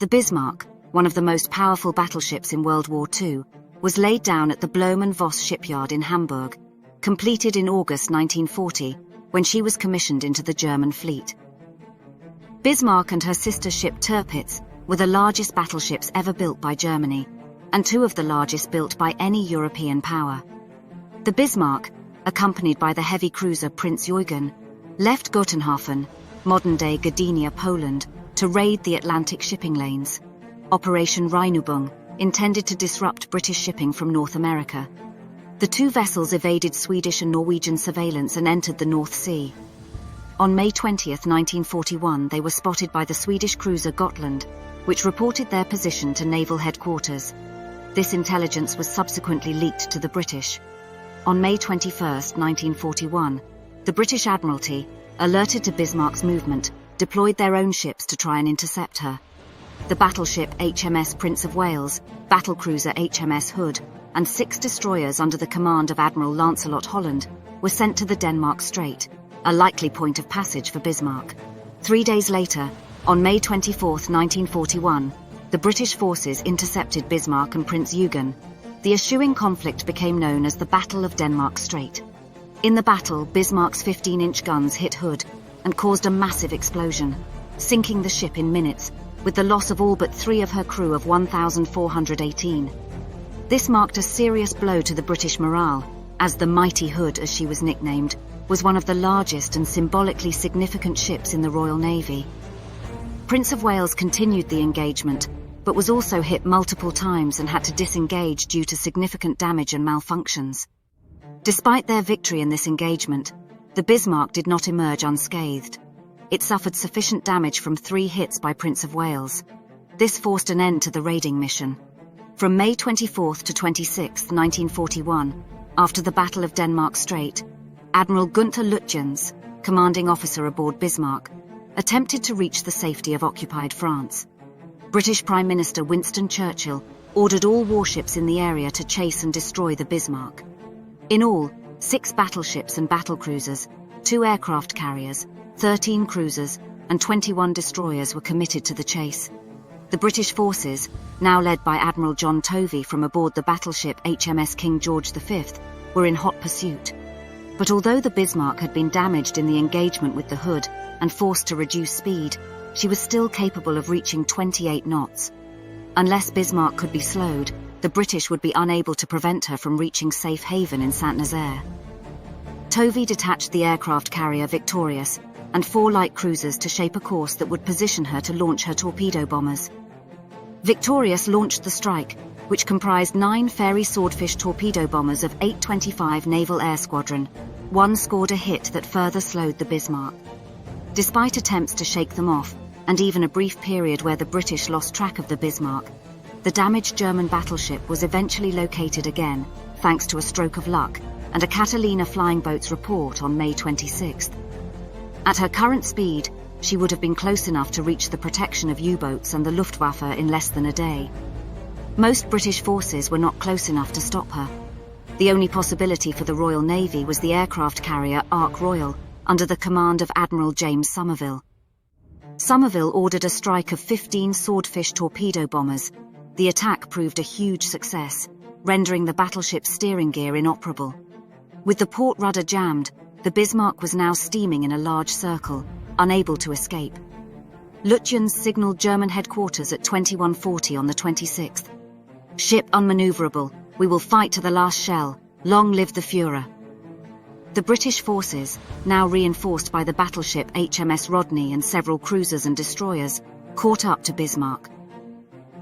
The Bismarck, one of the most powerful battleships in World War II, was laid down at the Blohm & Voss shipyard in Hamburg, completed in August 1940, when she was commissioned into the German fleet. Bismarck and her sister ship Tirpitz were the largest battleships ever built by Germany, and two of the largest built by any European power. The Bismarck, accompanied by the heavy cruiser Prinz Eugen, left Gotenhafen, modern-day Gdynia, Poland, to raid the Atlantic shipping lanes. Operation Rheinübung, intended to disrupt British shipping from North America. The two vessels evaded Swedish and Norwegian surveillance and entered the North Sea. On May 20, 1941, they were spotted by the Swedish cruiser Gotland, which reported their position to naval headquarters. This intelligence was subsequently leaked to the British. On May 21, 1941, the British Admiralty, alerted to Bismarck's movement, deployed their own ships to try and intercept her. The battleship HMS Prince of Wales, battlecruiser HMS Hood, and 6 destroyers under the command of Admiral Lancelot Holland were sent to the Denmark Strait, a likely point of passage for Bismarck. 3 days later, on May 24, 1941, the British forces intercepted Bismarck and Prinz Eugen. The ensuing conflict became known as the Battle of Denmark Strait. In the battle, Bismarck's 15-inch guns hit Hood and caused a massive explosion, sinking the ship in minutes, with the loss of all but 3 of her crew of 1,418. This marked a serious blow to the British morale, as the Mighty Hood, as she was nicknamed, was one of the largest and symbolically significant ships in the Royal Navy. Prince of Wales continued the engagement, but was also hit multiple times and had to disengage due to significant damage and malfunctions. Despite their victory in this engagement, the Bismarck did not emerge unscathed. It suffered sufficient damage from 3 hits by Prince of Wales. This forced an end to the raiding mission. From May 24 to 26, 1941, after the Battle of Denmark Strait, Admiral Gunther Lütjens, commanding officer aboard Bismarck, attempted to reach the safety of occupied France. British Prime Minister Winston Churchill ordered all warships in the area to chase and destroy the Bismarck. In all, 6 battleships and battlecruisers, 2 aircraft carriers, 13 cruisers, and 21 destroyers were committed to the chase. The British forces, now led by Admiral John Tovey from aboard the battleship HMS King George V, were in hot pursuit. But although the Bismarck had been damaged in the engagement with the Hood and forced to reduce speed, she was still capable of reaching 28 knots. Unless Bismarck could be slowed, the British would be unable to prevent her from reaching safe haven in Saint-Nazaire. Tovey detached the aircraft carrier Victorious and 4 light cruisers to shape a course that would position her to launch her torpedo bombers. Victorious launched the strike, which comprised 9 Fairey Swordfish torpedo bombers of 825 Naval Air Squadron. 1 scored a hit that further slowed the Bismarck. Despite attempts to shake them off, and even a brief period where the British lost track of the Bismarck, the damaged German battleship was eventually located again, thanks to a stroke of luck, and a Catalina flying boat's report on May 26. At her current speed, she would have been close enough to reach the protection of U-boats and the Luftwaffe in less than a day. Most British forces were not close enough to stop her. The only possibility for the Royal Navy was the aircraft carrier Ark Royal, under the command of Admiral James Somerville. Somerville ordered a strike of 15 Swordfish torpedo bombers. The attack proved a huge success, rendering the battleship's steering gear inoperable. With the port rudder jammed, the Bismarck was now steaming in a large circle, unable to escape. Lütjens signaled German headquarters at 21:40 on the 26th. "Ship unmaneuverable, we will fight to the last shell, long live the Führer." The British forces, now reinforced by the battleship HMS Rodney and several cruisers and destroyers, caught up to Bismarck.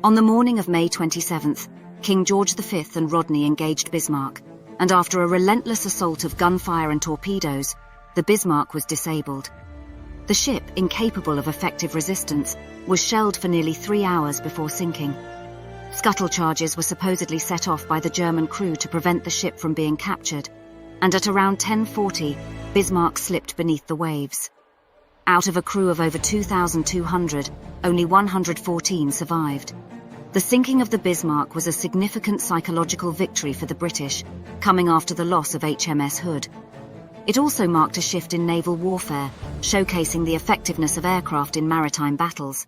On the morning of May 27th, King George V and Rodney engaged Bismarck, and after a relentless assault of gunfire and torpedoes, the Bismarck was disabled. The ship, incapable of effective resistance, was shelled for nearly 3 hours before sinking. Scuttle charges were supposedly set off by the German crew to prevent the ship from being captured, and at around 10:40, Bismarck slipped beneath the waves. Out of a crew of over 2,200, only 114 survived. The sinking of the Bismarck was a significant psychological victory for the British, coming after the loss of HMS Hood. It also marked a shift in naval warfare, showcasing the effectiveness of aircraft in maritime battles.